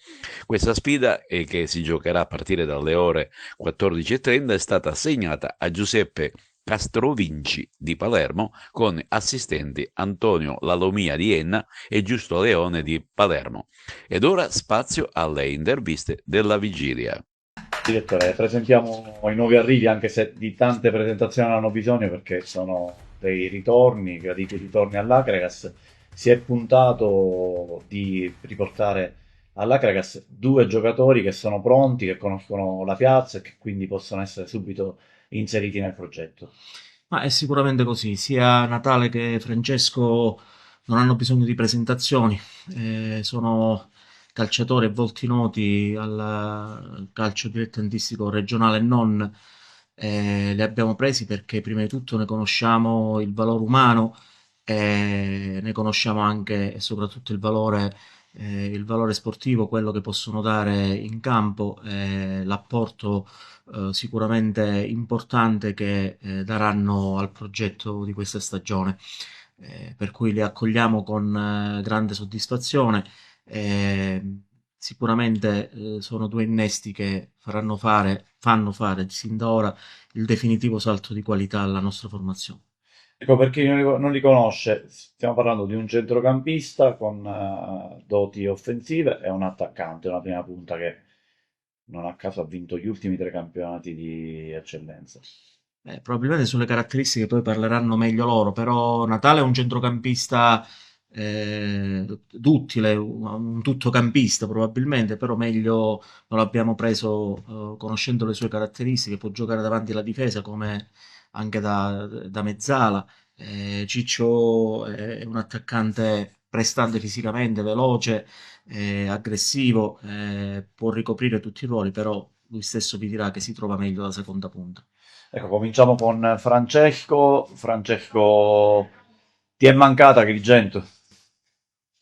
Questa sfida, che si giocherà a partire dalle ore 14:30, è stata assegnata a Giuseppe Castrovinci di Palermo, con assistenti Antonio Lalomia di Enna e Giusto Leone di Palermo. Ed ora spazio alle interviste della vigilia. Direttore, presentiamo i nuovi arrivi, anche se di tante presentazioni non hanno bisogno perché sono dei ritorni, graditi ritorni all'Akragas. Si è puntato di riportare all'Akragas 2 giocatori che sono pronti, che conoscono la piazza e che quindi possono essere subito inseriti nel progetto. Ma è sicuramente così, sia Natale che Francesco non hanno bisogno di presentazioni, sono calciatori e volti noti al calcio dilettantistico regionale e non. Li abbiamo presi perché prima di tutto ne conosciamo il valore umano e ne conosciamo anche e soprattutto il valore sportivo, quello che possono dare in campo, l'apporto sicuramente importante che daranno al progetto di questa stagione. Per cui li accogliamo con grande soddisfazione. Sicuramente sono 2 innesti che fanno fare sin da ora il definitivo salto di qualità alla nostra formazione. Ecco, per chi non li conosce, stiamo parlando di un centrocampista con doti offensive e un attaccante, una prima punta che non a caso ha vinto gli ultimi 3 campionati di eccellenza. Probabilmente sulle caratteristiche poi parleranno meglio loro, però Natale è un centrocampista duttile, un tuttocampista probabilmente, però meglio non l'abbiamo preso conoscendo le sue caratteristiche, può giocare davanti alla difesa come anche da mezzala. Ciccio è un attaccante prestante fisicamente, veloce, aggressivo, può ricoprire tutti i ruoli, però lui stesso vi dirà che si trova meglio da seconda punta. Ecco, cominciamo con Francesco. Francesco, ti è mancata Agrigento?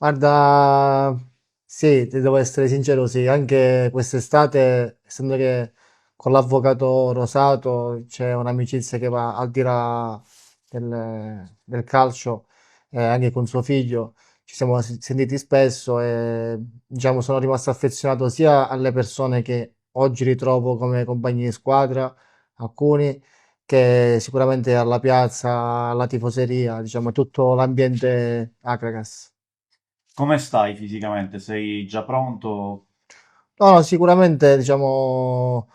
Guarda, sì, ti devo essere sincero, sì, anche quest'estate, essendo che con l'avvocato Rosato c'è un'amicizia che va al di là del calcio, anche con suo figlio, ci siamo sentiti spesso e diciamo sono rimasto affezionato sia alle persone che oggi ritrovo come compagni di squadra, alcuni, che sicuramente alla piazza, alla tifoseria, diciamo tutto l'ambiente Akragas. Come stai fisicamente? Sei già pronto? No, sicuramente diciamo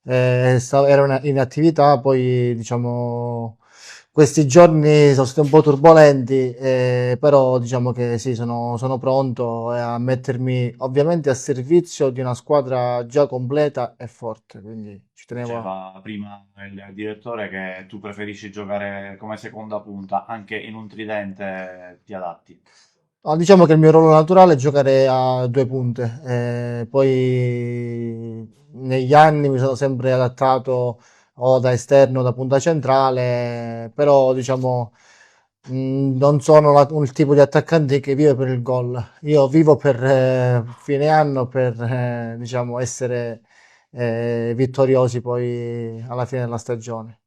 ero in attività, poi diciamo questi giorni sono stati un po' turbolenti, però diciamo che sì, sono pronto a mettermi ovviamente a servizio di una squadra già completa e forte, quindi ci tenevo Diceva prima il direttore che tu preferisci giocare come seconda punta, anche in un tridente ti adatti. No, diciamo che il mio ruolo naturale è giocare a 2 punte, poi negli anni mi sono sempre adattato o da esterno o da punta centrale, però diciamo non sono il tipo di attaccante che vive per il gol. Io vivo per fine anno per diciamo essere vittoriosi poi alla fine della stagione.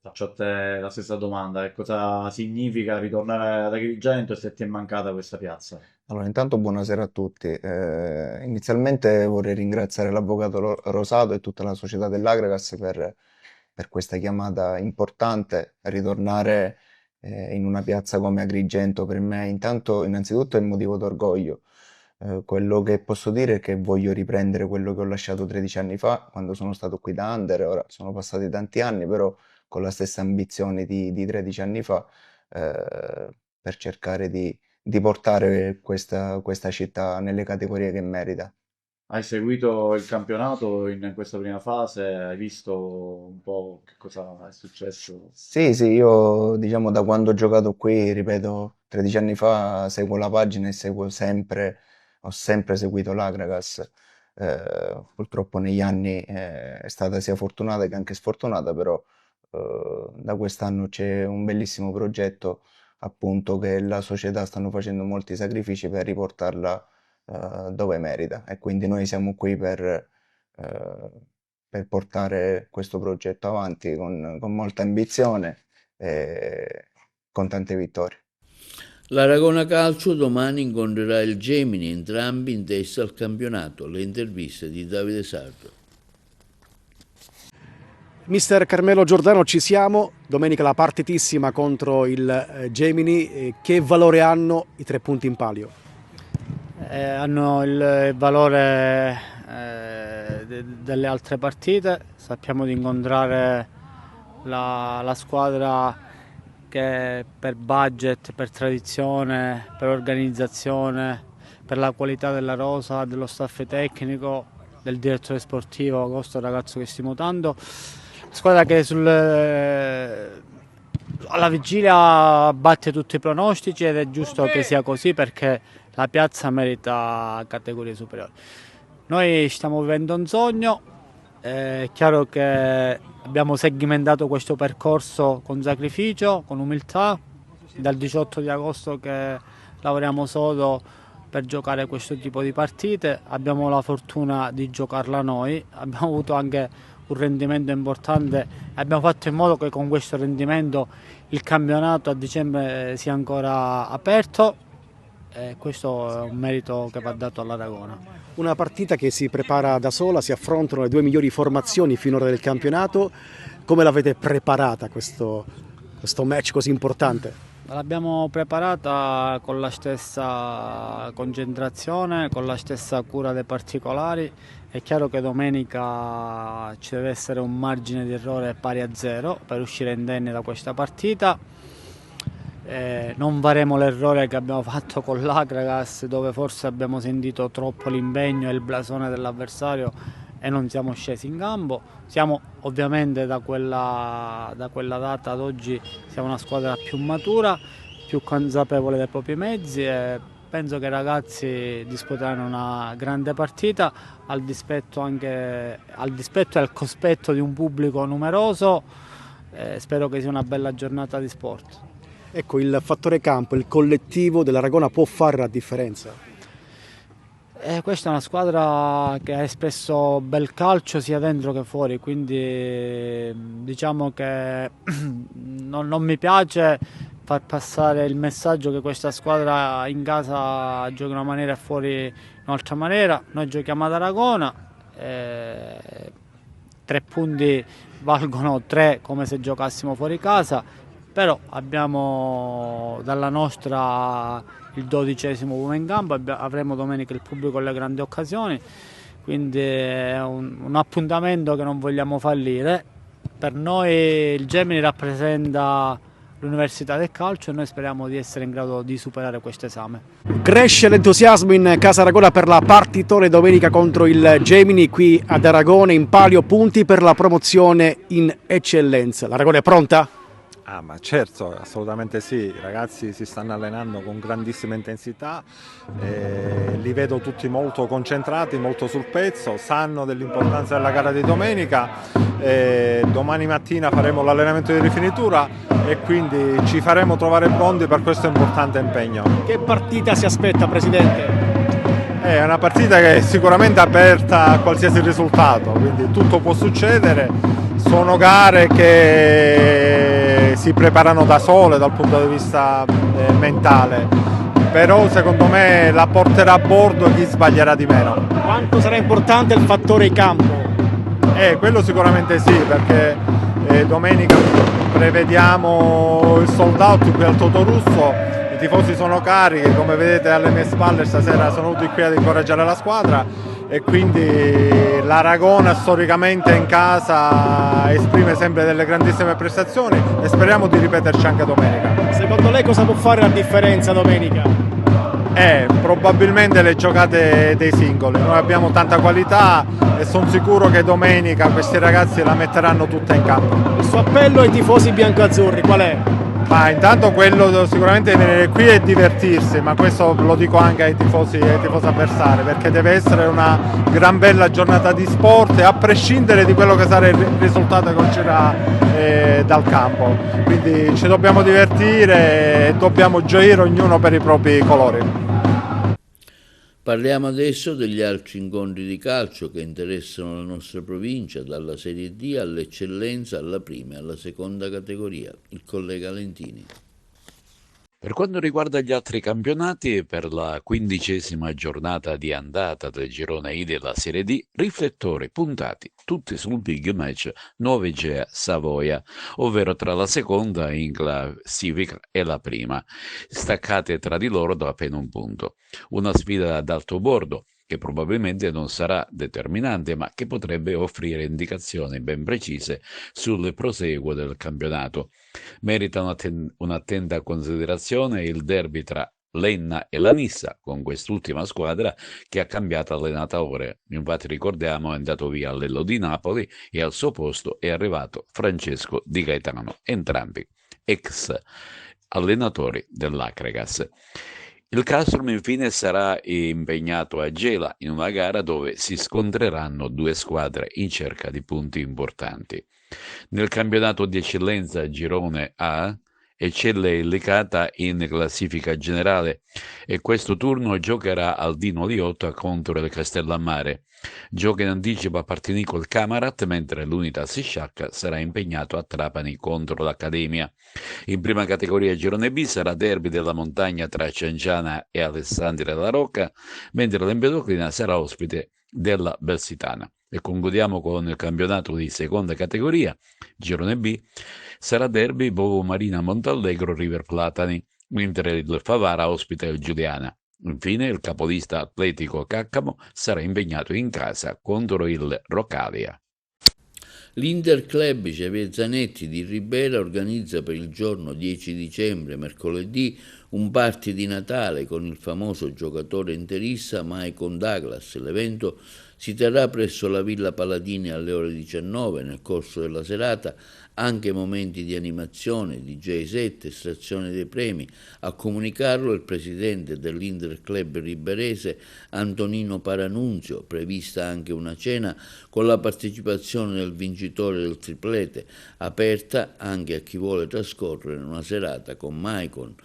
Faccio a te la stessa domanda, che cosa significa ritornare ad Agrigento e se ti è mancata questa piazza? Allora, intanto buonasera a tutti. Inizialmente vorrei ringraziare l'avvocato Rosato e tutta la società dell'Akragas per questa chiamata importante. Ritornare in una piazza come Agrigento per me, innanzitutto è un motivo d'orgoglio. Quello che posso dire è che voglio riprendere quello che ho lasciato 13 anni fa, quando sono stato qui da under. Ora sono passati tanti anni, però con la stessa ambizione di 13 anni fa, per cercare di portare questa città nelle categorie che merita. Hai seguito il campionato in questa prima fase? Hai visto un po' che cosa è successo? Sì, io diciamo da quando ho giocato qui, ripeto, 13 anni fa seguo la pagina e ho sempre seguito l'Akragas. Purtroppo negli anni è stata sia fortunata che anche sfortunata, però da quest'anno c'è un bellissimo progetto, appunto, che la società stanno facendo molti sacrifici per riportarla dove merita, e quindi noi siamo qui per portare questo progetto avanti con molta ambizione e con tante vittorie. L'Aragona Calcio domani incontrerà il Gemini, entrambi in testa al campionato. Le interviste di Davide Sardo. Mister Carmelo Giordano, ci siamo. Domenica la partitissima contro il Gemini. Che valore hanno i 3 punti in palio? Hanno il valore delle altre partite, sappiamo di incontrare la squadra che per budget, per tradizione, per organizzazione, per la qualità della rosa, dello staff tecnico, del direttore sportivo, questo ragazzo che stimo tanto, squadra che alla vigilia batte tutti i pronostici ed è giusto che sia così perché la piazza merita categorie superiori. Noi stiamo vivendo un sogno, è chiaro che abbiamo segmentato questo percorso con sacrificio, con umiltà, dal 18 di agosto che lavoriamo sodo per giocare questo tipo di partite, abbiamo la fortuna di giocarla noi, abbiamo avuto anche un rendimento importante e abbiamo fatto in modo che con questo rendimento il campionato a dicembre sia ancora aperto e questo è un merito che va dato all'Aragona. Una partita che si prepara da sola, si affrontano le due migliori formazioni finora del campionato. Come l'avete preparata questo match così importante? L'abbiamo preparata con la stessa concentrazione, con la stessa cura dei particolari. È chiaro che domenica ci deve essere un margine di errore pari a 0 per uscire indenni da questa partita. Non faremo l'errore che abbiamo fatto con l'Akragas, dove forse abbiamo sentito troppo l'impegno e il blasone dell'avversario e non siamo scesi in campo. Siamo ovviamente da quella data ad oggi siamo una squadra più matura, più consapevole dei propri mezzi e penso che i ragazzi disputeranno una grande partita al dispetto e al cospetto di un pubblico numeroso. Spero che sia una bella giornata di sport. Ecco, il fattore campo, il collettivo dell'Aragona può fare la differenza? Questa è una squadra che ha espresso bel calcio sia dentro che fuori, quindi diciamo che non mi piace far passare il messaggio che questa squadra in casa gioca in una maniera e fuori in un'altra maniera. Noi giochiamo ad Aragona, 3 punti valgono 3 come se giocassimo fuori casa, però abbiamo dalla nostra il 12° uomo in campo, avremo domenica il pubblico e le grandi occasioni, quindi è un appuntamento che non vogliamo fallire. Per noi il Gemini rappresenta l'Università del Calcio e noi speriamo di essere in grado di superare questo esame. Cresce l'entusiasmo in Casa Aragona per la partitone domenica contro il Gemini qui ad Aragona, in palio punti per la promozione in eccellenza. L'Aragona è pronta? Ah, ma certo, assolutamente sì, i ragazzi si stanno allenando con grandissima intensità, li vedo tutti molto concentrati, molto sul pezzo, sanno dell'importanza della gara di domenica, domani mattina faremo l'allenamento di rifinitura e quindi ci faremo trovare pronti per questo importante impegno. Che partita si aspetta, Presidente? È una partita che è sicuramente aperta a qualsiasi risultato, quindi tutto può succedere, sono gare che si preparano da sole dal punto di vista mentale, però secondo me la porterà a bordo chi sbaglierà di meno. Quanto sarà importante il fattore campo? Quello sicuramente sì, perché domenica prevediamo il sold out qui al Totorusso, i tifosi sono carichi, come vedete alle mie spalle stasera sono venuti qui ad incoraggiare la squadra e quindi l'Aragona storicamente in casa esprime sempre delle grandissime prestazioni e speriamo di ripeterci anche domenica. Secondo lei cosa può fare la differenza domenica? Probabilmente le giocate dei singoli, noi abbiamo tanta qualità e sono sicuro che domenica questi ragazzi la metteranno tutta in campo. Il suo appello ai tifosi biancoazzurri qual è? Ma intanto quello sicuramente di venire qui e divertirsi, ma questo lo dico anche ai tifosi avversari, perché deve essere una gran bella giornata di sport, a prescindere di quello che sarà il risultato che uscirà dal campo. Quindi ci dobbiamo divertire e dobbiamo gioire ognuno per i propri colori. Parliamo adesso degli altri incontri di calcio che interessano la nostra provincia, dalla Serie D all'eccellenza, alla prima e alla seconda categoria. Il collega Lentini. Per quanto riguarda gli altri campionati, per la 15ª giornata di andata del girone I della Serie D, riflettori puntati tutti sul big match 9 Gea Savoia, ovvero tra la seconda in classifica e la prima, staccate tra di loro da appena un punto. Una sfida ad alto bordo, che probabilmente non sarà determinante, ma che potrebbe offrire indicazioni ben precise sul proseguo del campionato. Merita un'attenta considerazione il derby tra l'Enna e la Nissa, con quest'ultima squadra che ha cambiato allenatore. Infatti ricordiamo è andato via Lello di Napoli e al suo posto è arrivato Francesco Di Gaetano, entrambi ex allenatori dell'Acregas. Il Castrum infine sarà impegnato a Gela in una gara dove si scontreranno due squadre in cerca di punti importanti. Nel campionato di eccellenza Girone A eccelle il Licata in classifica generale e questo turno giocherà al Dino Liotta contro il Castellammare. Gioca in anticipo a Partini col Camarat, mentre l'Unitas Sciacca sarà impegnato a Trapani contro l'Accademia. In prima categoria Girone B sarà derby della montagna tra Cianciana e Alessandria della Rocca, mentre l'Empedoclina sarà ospite della Belsitana. E concludiamo con il campionato di seconda categoria, Girone B, sarà derby Bovo Marina Montallegro River Platani, mentre il Favara ospita il Giuliana. Infine il capolista Atletico Caccamo sarà impegnato in casa contro il Rocalia. L'Interclub Xavier Zanetti di Ribera organizza per il giorno 10 dicembre, mercoledì, un party di Natale con il famoso giocatore interista Maicon Douglas. L'evento si terrà presso la Villa Paladini alle ore 19. Nel corso della serata anche momenti di animazione, DJ set, estrazione dei premi. A comunicarlo il presidente dell'Interclub riberese Antonino Paranunzio. Prevista anche una cena con la partecipazione del vincitore del triplete, aperta anche a chi vuole trascorrere una serata con Maicon.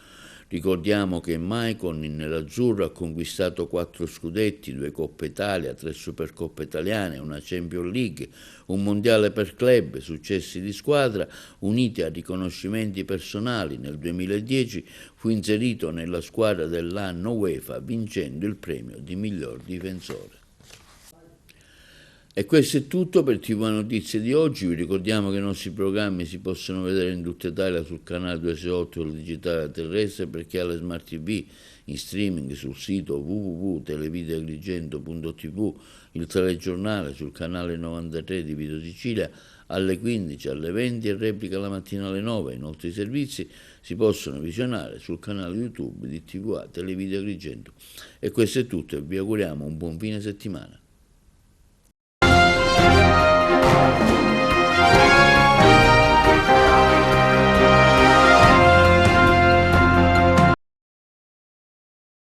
Ricordiamo che Maicon in nerazzurro ha conquistato 4 scudetti, 2 Coppe Italia, 3 Supercoppe Italiane, una Champions League, un mondiale per club, successi di squadra uniti a riconoscimenti personali. Nel 2010 fu inserito nella squadra dell'anno UEFA vincendo il premio di miglior difensore. E questo è tutto per TV Notizie di oggi. Vi ricordiamo che i nostri programmi si possono vedere in tutta Italia sul canale 268 del digitale terrestre, per chi ha le smart TV in streaming sul sito www.televideoagrigento.tv, il telegiornale sul canale 93 di Video Sicilia alle 15, alle 20 e replica la mattina alle 9. Inoltre i servizi si possono visionare sul canale YouTube di TVA Televideo Agrigento. E questo è tutto e vi auguriamo un buon fine settimana.